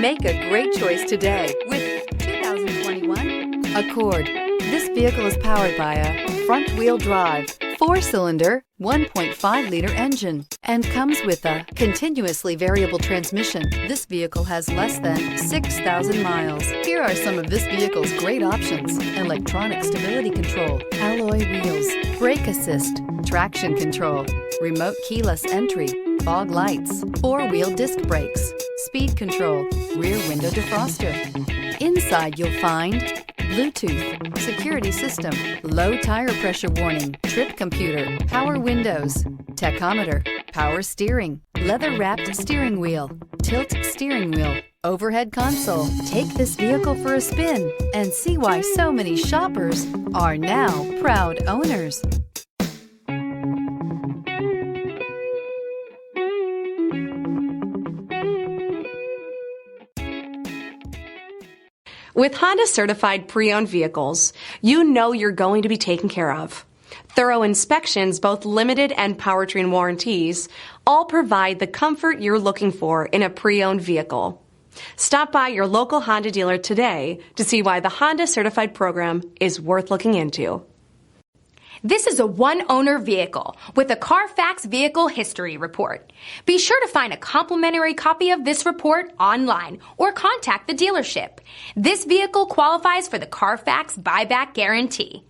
Make a great choice today with 2021 Accord. This vehicle is powered by a front-wheel drive, 4-cylinder, 1.5-liter engine, and comes with a continuously variable transmission. This vehicle has less than 6,000 miles. Here are some of this vehicle's great options: electronic stability control, alloy wheels, brake assist, traction control, remote keyless entry, fog lights, 4-wheel disc brakes, speed control, rear window defroster. Inside you'll find Bluetooth, security system, low tire pressure warning, trip computer, power windows, tachometer, power steering, leather-wrapped steering wheel, tilt steering wheel, overhead console. Take this vehicle for a spin and see why so many shoppers are now proud owners. With Honda certified pre-owned vehicles, you know you're going to be taken care of. Thorough inspections, both limited and powertrain warranties, all provide the comfort you're looking for in a pre-owned vehicle. Stop by your local Honda dealer today to see why the Honda certified program is worth looking into. This is a one-owner vehicle with a CARFAX Vehicle History Report. Be sure to find a complimentary copy of this report online or contact the dealership. This vehicle qualifies for the CARFAX Buyback Guarantee.